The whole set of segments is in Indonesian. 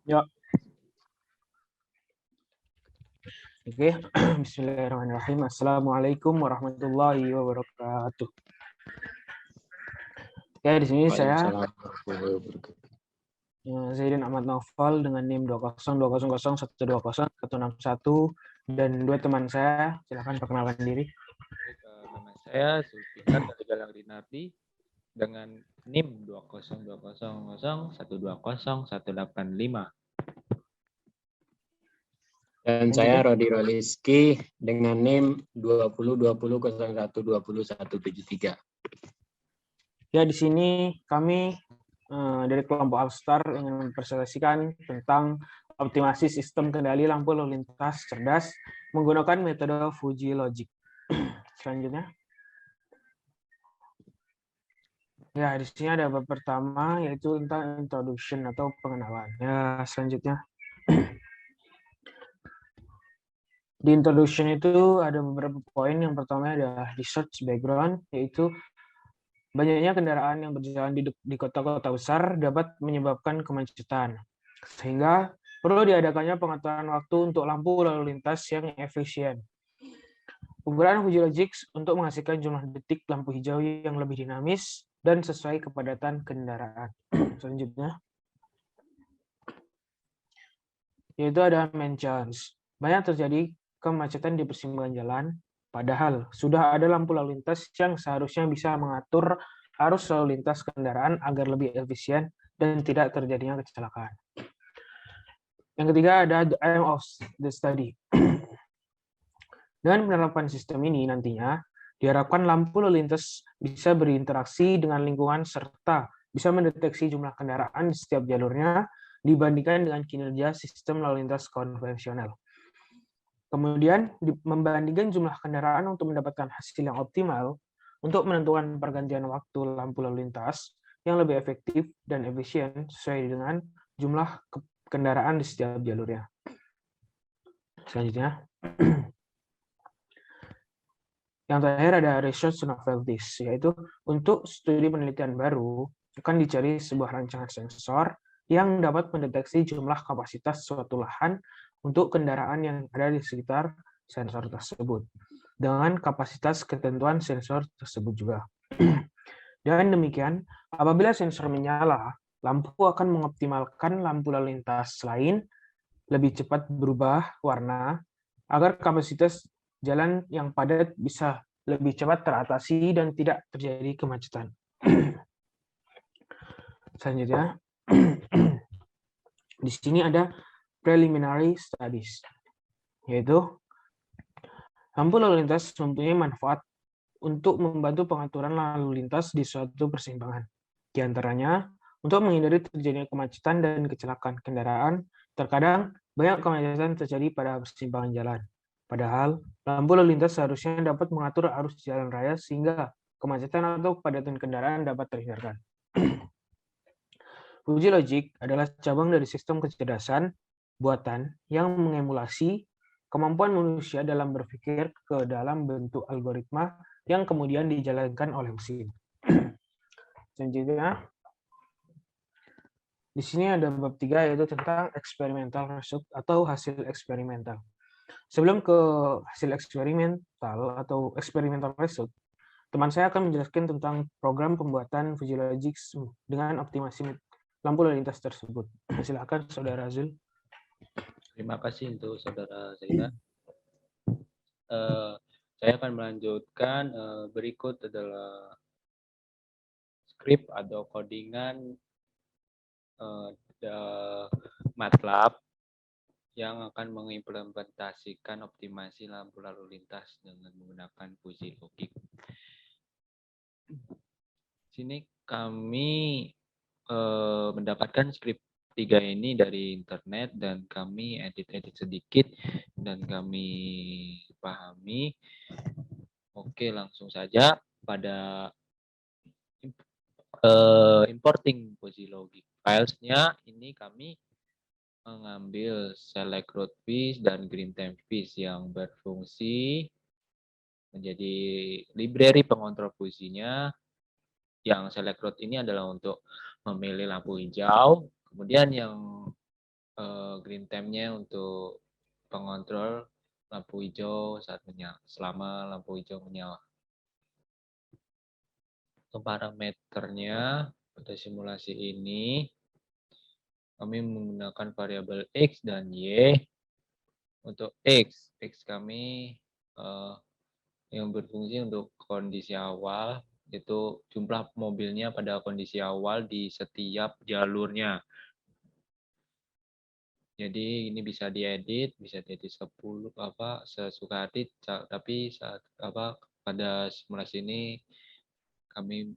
Ya, oke. Bismillahirrahmanirrahim. Assalamualaikum warahmatullahi wabarakatuh. Ya, di sini saya Waalaikumsalam warahmatullahi wabarakatuh. Zaidin Ahmad Naufal dengan NIM 20200120161 dan dua teman saya. Silakan perkenalkan diri. Nama saya Zulfikar dari Galang Rinardi dengan NIM 20200120185. Dan saya Rodi Roliski dengan NIM 2020012173. Ya, di sini kami dari kelompok Alstar ingin mempresentasikan tentang optimasi sistem kendali lampu lalu lintas cerdas menggunakan metode Fuji Logic. Selanjutnya. Ya, di sini ada bab pertama yaitu tentang introduction atau pengenalan. Ya, selanjutnya. Di introduction itu ada beberapa poin. Yang pertama adalah research background, yaitu banyaknya kendaraan yang berjalan di kota-kota besar dapat menyebabkan kemacetan. Sehingga perlu diadakannya pengaturan waktu untuk lampu lalu lintas yang efisien. Penggunaan Fuji Logic untuk menghasilkan jumlah detik lampu hijau yang lebih dinamis dan sesuai kepadatan kendaraan. Selanjutnya, yaitu ada main challenge. Banyak terjadi kemacetan di persimpangan jalan, padahal sudah ada lampu lalu lintas yang seharusnya bisa mengatur arus lalu lintas kendaraan agar lebih efisien dan tidak terjadinya kecelakaan. Yang ketiga ada the aim of the study. Dengan penerapan sistem ini nantinya, diharapkan lampu lalu lintas bisa berinteraksi dengan lingkungan serta bisa mendeteksi jumlah kendaraan di setiap jalurnya dibandingkan dengan kinerja sistem lalu lintas konvensional. Kemudian membandingkan jumlah kendaraan untuk mendapatkan hasil yang optimal untuk menentukan pergantian waktu lampu lalu lintas yang lebih efektif dan efisien sesuai dengan jumlah kendaraan di setiap jalurnya. Selanjutnya, yang terakhir ada research novelties, yaitu untuk studi penelitian baru akan dicari sebuah rancangan sensor yang dapat mendeteksi jumlah kapasitas suatu lahan untuk kendaraan yang ada di sekitar sensor tersebut, dengan kapasitas ketentuan sensor tersebut juga. Dengan demikian, apabila sensor menyala, lampu akan mengoptimalkan lampu lalu lintas lain lebih cepat berubah warna agar kapasitas jalan yang padat bisa lebih cepat teratasi dan tidak terjadi kemacetan. Selanjutnya, di sini ada preliminary studies, yaitu lampu lalu lintas mempunyai manfaat untuk membantu pengaturan lalu lintas di suatu persimpangan. Di antaranya, untuk menghindari terjadinya kemacetan dan kecelakaan kendaraan, terkadang banyak kemacetan terjadi pada persimpangan jalan. Padahal, lampu lalu lintas seharusnya dapat mengatur arus jalan raya sehingga kemacetan atau kepadatan kendaraan dapat terhindarkan. Fuji Logic adalah cabang dari sistem kecerdasan buatan yang mengemulasi kemampuan manusia dalam berpikir ke dalam bentuk algoritma yang kemudian dijalankan oleh mesin. Selanjutnya, di sini ada bab 3 yaitu tentang experimental result atau hasil eksperimental. Sebelum ke hasil eksperimental atau experimental result, teman saya akan menjelaskan tentang program pembuatan Fuji Logic dengan optimasi lampu lalu lintas tersebut. Silakan Saudara Zul. Terima kasih untuk Saudara Zaida. Saya akan melanjutkan. Berikut adalah skrip atau codingan MATLAB yang akan mengimplementasikan optimasi lampu lalu lintas dengan menggunakan Fuji Logic. Sini kami mendapatkan skrip 3 ini dari internet dan kami edit-edit sedikit dan kami pahami. Oke, langsung saja pada importing Fuji Logic files-nya. Ini kami mengambil select root fish dan green time fish yang berfungsi menjadi library pengontrol fungsinya. Yang select root ini adalah untuk memilih lampu hijau, kemudian yang green time-nya untuk pengontrol lampu hijau saat menyala, selama lampu hijau menyala. Untuk parameternya pada simulasi ini kami menggunakan variabel X dan Y. Untuk X kami yang berfungsi untuk kondisi awal, itu jumlah mobilnya pada kondisi awal di setiap jalurnya. Jadi ini bisa diedit 10 sesuka hati, tapi pada simulasi ini kami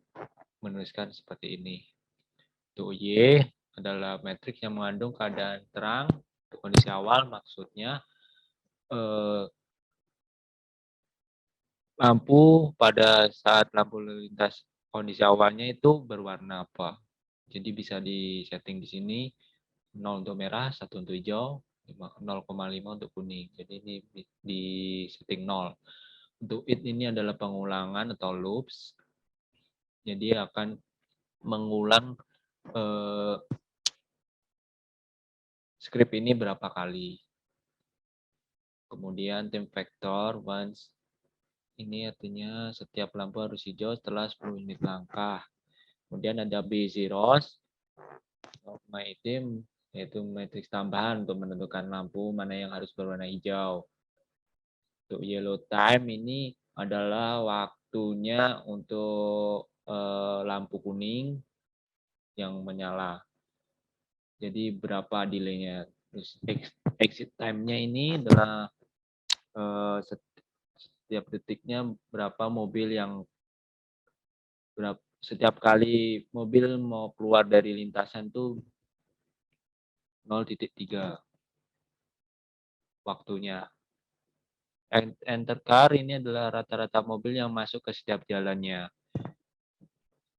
menuliskan seperti ini. Untuk Y adalah matriks yang mengandung keadaan terang kondisi awal, maksudnya lampu pada saat lampu lintas kondisi awalnya itu berwarna apa. Jadi bisa disetting di sini 0 untuk merah, 1 untuk hijau, 0,5 untuk kuning. Jadi ini di setting 0. Untuk it ini adalah pengulangan atau loops. Jadi akan mengulang script ini berapa kali. Kemudian time factor once ini artinya setiap lampu harus hijau setelah 10 unit langkah. Kemudian ada B zeros of my item, yaitu matriks tambahan untuk menentukan lampu mana yang harus berwarna hijau. Untuk yellow time ini adalah waktunya untuk lampu kuning yang menyala. Jadi berapa delay-nya. Terus exit time-nya ini adalah setiap detiknya berapa mobil yang setiap kali mobil mau keluar dari lintasan tuh 0,3 waktunya. Enter car ini adalah rata-rata mobil yang masuk ke setiap jalannya.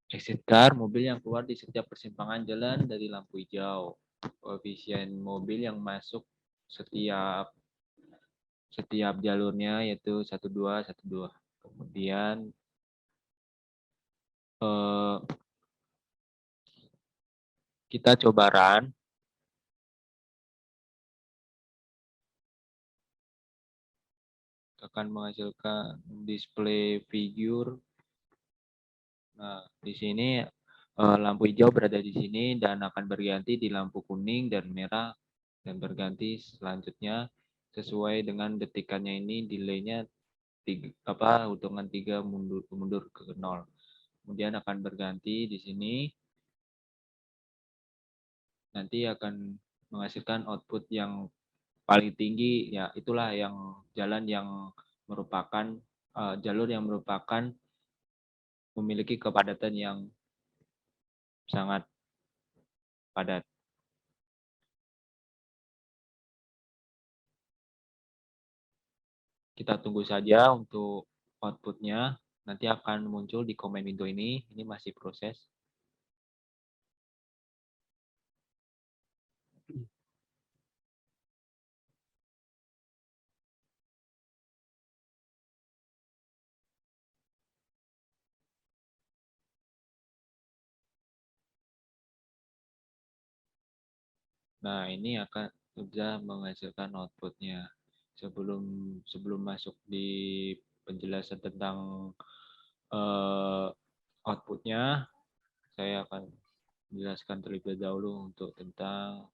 Exit car, mobil yang keluar di setiap persimpangan jalan dari lampu hijau. Koefisien mobil yang masuk setiap jalurnya yaitu 12, 12. Kemudian kita coba run. Akan menghasilkan display figure. Nah, di sini lampu hijau berada di sini dan akan berganti di lampu kuning dan merah dan berganti selanjutnya sesuai dengan detikannya ini delay-nya hitungan 3 mundur ke 0. Kemudian akan berganti di sini. Nanti akan menghasilkan output yang paling tinggi, ya itulah yang jalan yang merupakan jalur yang merupakan memiliki kepadatan yang sangat padat. Kita tunggu saja untuk outputnya. Nanti akan muncul di comment window ini. Ini masih proses. Nah, ini akan sudah menghasilkan outputnya. Sebelum masuk di penjelasan tentang outputnya, saya akan menjelaskan terlebih dahulu untuk tentang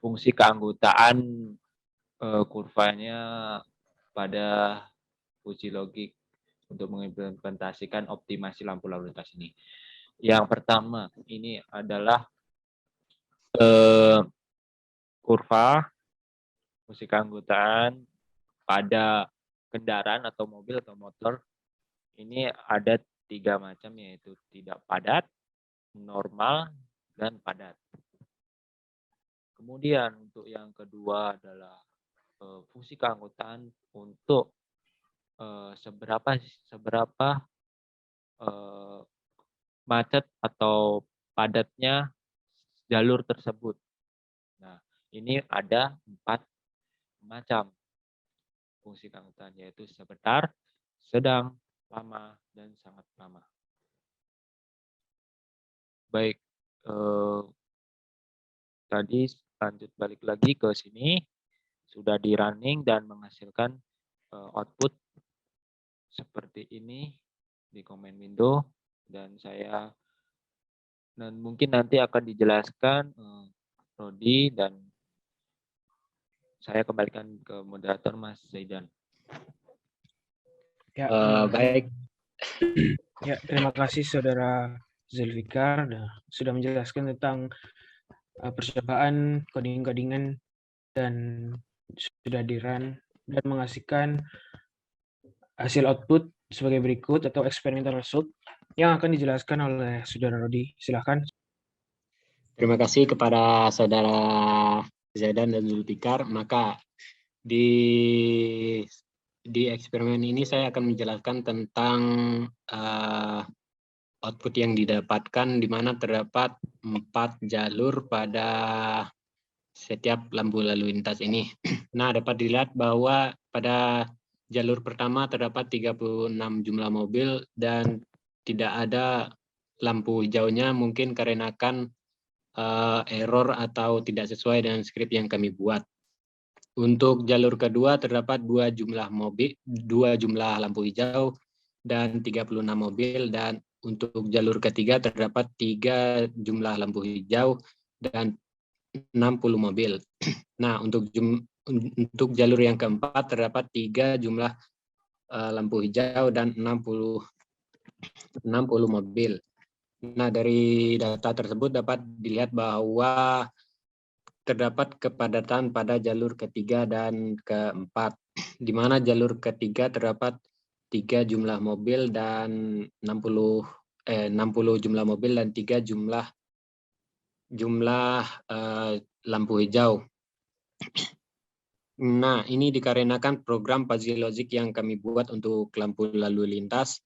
fungsi keanggotaan kurvanya pada uji logik untuk mengimplementasikan optimasi lampu lalu lintas ini. Yang pertama, ini adalah kurva fungsi keanggotaan pada kendaraan atau mobil atau motor. Ini ada 3 macam, yaitu tidak padat, normal, dan padat. Kemudian untuk yang kedua adalah fungsi keanggotaan untuk seberapa macet atau padatnya jalur tersebut. Nah, ini ada 4 macam fungsi keanggotaan, yaitu sebentar, sedang, lama, dan sangat lama. Baik, tadi lanjut balik lagi ke sini, sudah di running dan menghasilkan output seperti ini di command window, dan mungkin nanti akan dijelaskan Rodi, dan saya kembalikan ke moderator Mas Zaidan. Ya, Baik. ya, terima kasih Saudara Zulfikar sudah menjelaskan tentang percobaan coding-codingan dan sudah di-run dan menghasilkan hasil output sebagai berikut atau experimental result yang akan dijelaskan oleh Saudara Rodi. Silakan. Terima kasih kepada Saudara Zaidan dan Zulfikar. Maka di eksperimen ini saya akan menjelaskan tentang output yang didapatkan, di mana terdapat 4 jalur pada setiap lampu lalu lintas ini. Nah, dapat dilihat bahwa pada jalur pertama terdapat 36 jumlah mobil dan tidak ada lampu hijaunya, mungkin karena error atau tidak sesuai dengan skrip yang kami buat. Untuk jalur kedua terdapat 2 jumlah lampu hijau dan 36 mobil, dan untuk jalur ketiga terdapat 3 jumlah lampu hijau dan 60 mobil. Nah, untuk jalur yang keempat terdapat 3 jumlah lampu hijau dan 60 mobil. Nah, dari data tersebut dapat dilihat bahwa terdapat kepadatan pada jalur ketiga dan keempat, di mana jalur ketiga terdapat 3 jumlah mobil dan 60 jumlah mobil dan 3 jumlah lampu hijau. Nah, ini dikarenakan program fuzzy logic yang kami buat untuk lampu lalu lintas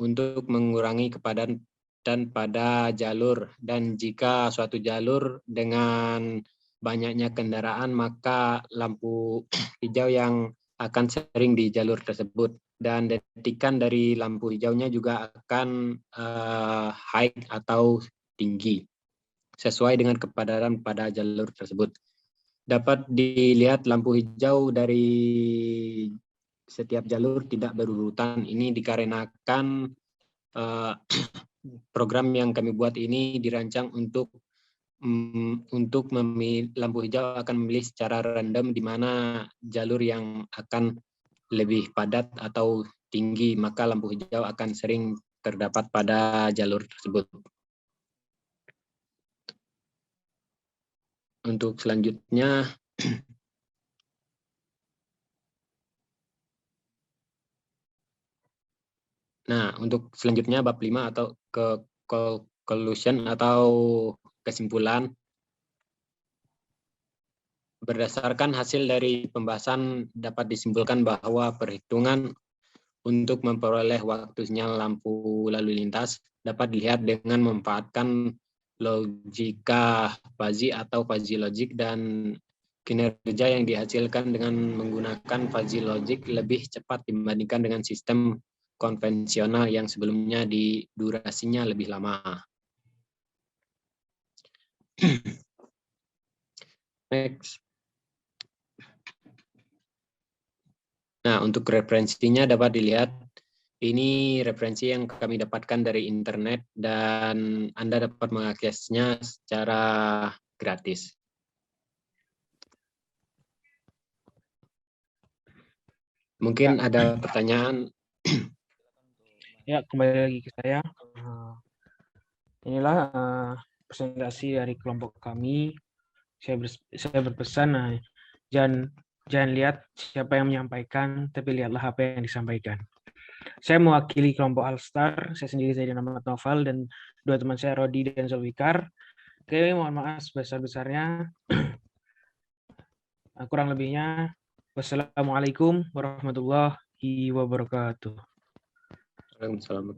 untuk mengurangi kepadatan pada jalur, dan jika suatu jalur dengan banyaknya kendaraan, maka lampu hijau yang akan sering di jalur tersebut, dan detikan dari lampu hijaunya juga akan high atau tinggi sesuai dengan kepadatan pada jalur tersebut. Dapat dilihat lampu hijau dari setiap jalur tidak berurutan. Ini dikarenakan program yang kami buat ini dirancang untuk memilih lampu hijau akan memilih secara random di mana jalur yang akan lebih padat atau tinggi, maka lampu hijau akan sering terdapat pada jalur tersebut. Untuk selanjutnya, untuk selanjutnya bab 5 atau conclusion atau kesimpulan. Berdasarkan hasil dari pembahasan dapat disimpulkan bahwa perhitungan untuk memperoleh waktu sinyal lampu lalu lintas dapat dilihat dengan memanfaatkan logika fuzzy atau fuzzy logic, dan kinerja yang dihasilkan dengan menggunakan fuzzy logic lebih cepat dibandingkan dengan sistem konvensional yang sebelumnya durasinya lebih lama. Next. Nah, untuk referensinya dapat dilihat, ini referensi yang kami dapatkan dari internet dan Anda dapat mengaksesnya secara gratis. Mungkin ada pertanyaan. Ya, kembali lagi ke saya. Inilah presentasi dari kelompok kami. Saya berpesan, jangan lihat siapa yang menyampaikan, tapi lihatlah apa yang disampaikan. Saya mewakili kelompok Alstar. Saya sendiri Zaidan Ahmad Noval dan 2 teman saya Rodi dan Zulfikar. Oke, mohon maaf sebesar-besarnya. Kurang lebihnya, wassalamualaikum warahmatullahi wabarakatuh. Waalaikumsalam.